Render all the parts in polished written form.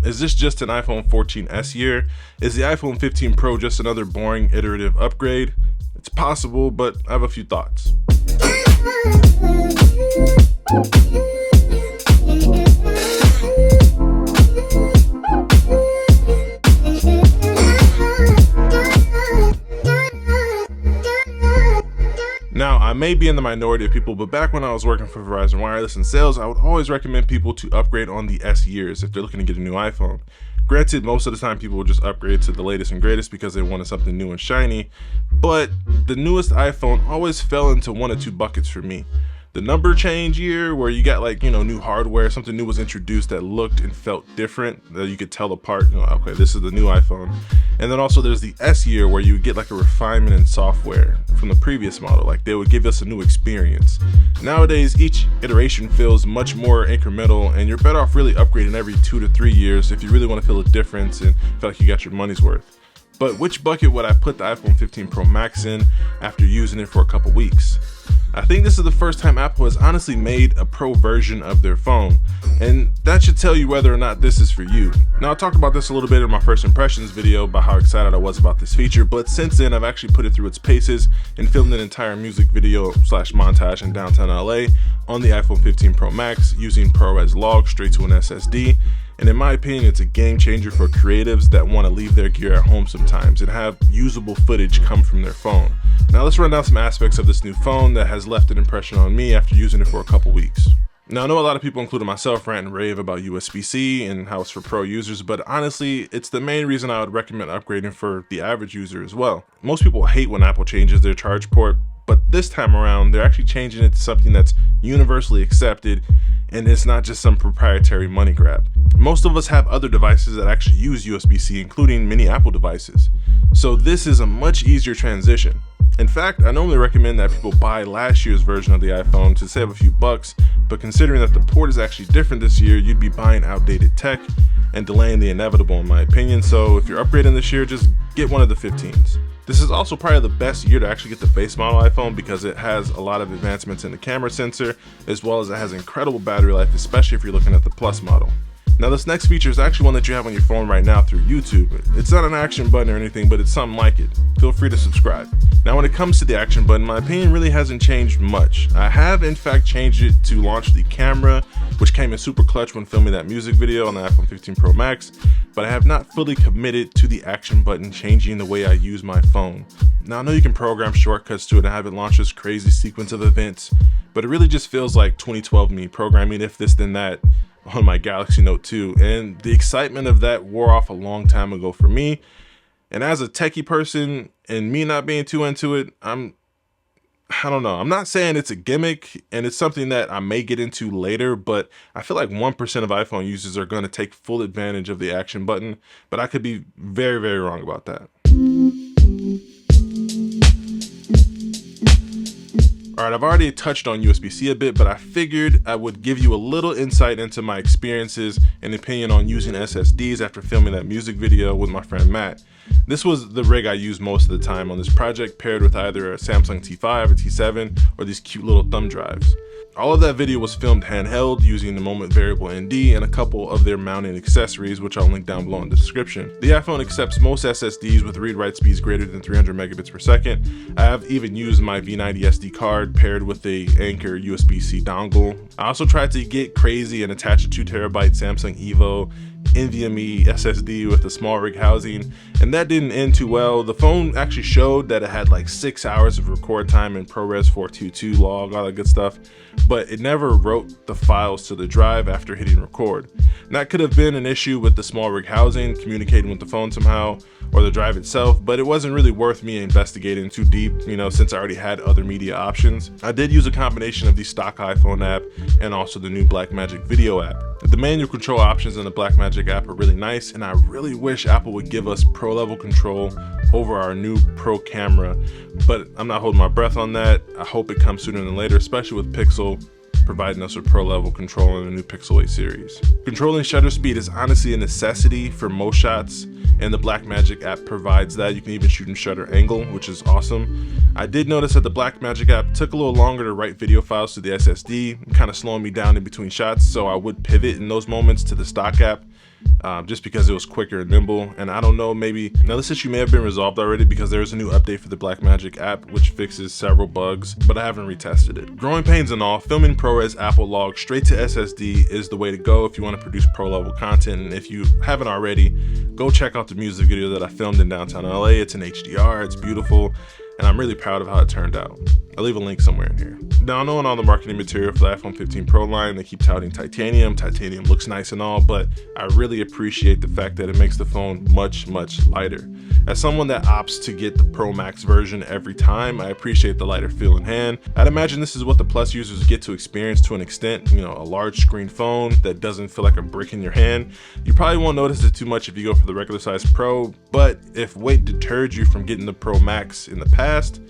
Is this just an iPhone 14s year? Is the iPhone 15 Pro just another boring iterative upgrade? It's possible, but I have a few thoughts. Now, I may be in the minority of people, but back when I was working for Verizon Wireless in sales, I would always recommend people to upgrade on the S years if they're looking to get a new iPhone. Granted, most of the time people would just upgrade to the latest and greatest because they wanted something new and shiny, but the newest iPhone always fell into one of two buckets for me. The number change year, where you got like, new hardware, something new was introduced that looked and felt different, that you could tell apart, okay, this is the new iPhone. And then also there's the S year, where you get like a refinement in software from the previous model, like they would give us a new experience. Nowadays, each iteration feels much more incremental, and you're better off really upgrading every 2 to 3 years if you really want to feel a difference and feel like you got your money's worth. But which bucket would I put the iPhone 15 Pro Max in after using it for a couple weeks? I think this is the first time Apple has honestly made a pro version of their phone, and that should tell you whether or not this is for you. Now, I talked about this a little bit in my first impressions video about how excited I was about this feature, but since then I've actually put it through its paces and filmed an entire music video / montage in downtown LA on the iPhone 15 Pro Max using ProRes log straight to an SSD. And in my opinion, it's a game changer for creatives that want to leave their gear at home sometimes and have usable footage come from their phone. Now let's run down some aspects of this new phone that has left an impression on me after using it for a couple weeks. Now, I know a lot of people, including myself, rant and rave about USB-C and how it's for pro users, but honestly, it's the main reason I would recommend upgrading for the average user as well. Most people hate when Apple changes their charge port, but this time around, they're actually changing it to something that's universally accepted, and it's not just some proprietary money grab. Most of us have other devices that actually use USB-C, including many Apple devices. So this is a much easier transition. In fact, I normally recommend that people buy last year's version of the iPhone to save a few bucks, but considering that the port is actually different this year, you'd be buying outdated tech and delaying the inevitable in my opinion. So if you're upgrading this year, just get one of the 15s. This is also probably the best year to actually get the base model iPhone because it has a lot of advancements in the camera sensor, as well as it has incredible battery life, especially if you're looking at the Plus model. Now, this next feature is actually one that you have on your phone right now through YouTube. It's not an action button or anything, but it's something like it. Feel free to subscribe. Now, when it comes to the action button, my opinion really hasn't changed much. I have in fact changed it to launch the camera, which came in super clutch when filming that music video on the iPhone 15 Pro Max, but I have not fully committed to the action button changing the way I use my phone. Now, I know you can program shortcuts to it and have it launch this crazy sequence of events, but it really just feels like 2012 me programming if this then that on my Galaxy Note 2, and the excitement of that wore off a long time ago for me. And as a techie person and me not being too into it, I don't know. I'm not saying it's a gimmick and it's something that I may get into later, but I feel like 1% of iPhone users are going to take full advantage of the action button, but I could be very, very wrong about that. Alright, I've already touched on USB-C a bit, but I figured I would give you a little insight into my experiences and opinion on using SSDs after filming that music video with my friend Matt. This was the rig I used most of the time on this project, paired with either a Samsung T5 or T7 or these cute little thumb drives. All of that video was filmed handheld using the Moment Variable ND and a couple of their mounting accessories, which I'll link down below in the description. The iPhone accepts most SSDs with read-write speeds greater than 300 megabits per second. I have even used my V90 SD card paired with a Anker USB-C dongle. I also tried to get crazy and attach a 2 terabyte Samsung Evo NVMe SSD with a small rig housing, and that didn't end too well. The phone actually showed that it had like 6 hours of record time in ProRes 422 log, all that good stuff, but it never wrote the files to the drive after hitting record. And that could have been an issue with the small rig housing communicating with the phone somehow, or the drive itself, but it wasn't really worth me investigating too deep, since I already had other media options. I did use a combination of the stock iPhone app and also the new Blackmagic video app. The manual control options in the Blackmagic app are really nice, and I really wish Apple would give us pro level control over our new Pro camera, but I'm not holding my breath on that. I hope it comes sooner than later, especially with Pixel providing us with pro level control in the new Pixel 8 series. Controlling shutter speed is honestly a necessity for most shots, and the Blackmagic app provides that. You can even shoot in shutter angle, which is awesome. I did notice that the Blackmagic app took a little longer to write video files to the SSD, kind of slowing me down in between shots, so I would pivot in those moments to the stock app. just because it was quicker and nimble. And I don't know, maybe now this issue may have been resolved already because there is a new update for the Blackmagic app which fixes several bugs, but I haven't retested it. Growing pains and all, filming ProRes Apple log straight to SSD is the way to go if you want to produce pro level content. And if you haven't already, go check out the music video that I filmed in downtown LA. It's in HDR, it's beautiful, and I'm really proud of how it turned out. I'll leave a link somewhere in here. Now, I know in all the marketing material for the iPhone 15 Pro line, they keep touting titanium. Titanium looks nice and all, but I really appreciate the fact that it makes the phone much, much lighter. As someone that opts to get the Pro Max version every time, I appreciate the lighter feel in hand. I'd imagine this is what the Plus users get to experience to an extent, you know, a large screen phone that doesn't feel like a brick in your hand. You probably won't notice it too much if you go for the regular size Pro, but if weight deterred you from getting the Pro Max in the past,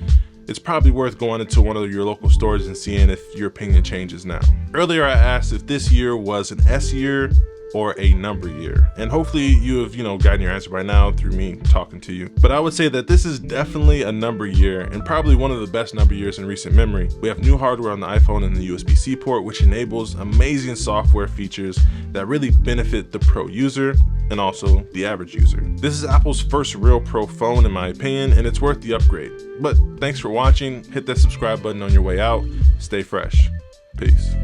it's probably worth going into one of your local stores and seeing if your opinion changes now. Earlier I asked if this year was an S year or a number year, and hopefully you have, gotten your answer by now through me talking to you. But I would say that this is definitely a number year, and probably one of the best number years in recent memory. We have new hardware on the iPhone and the USB-C port, which enables amazing software features that really benefit the pro user and also the average user. This is Apple's first real pro phone in my opinion, and it's worth the upgrade. But thanks for watching. Hit that subscribe button on your way out. Stay fresh. Peace.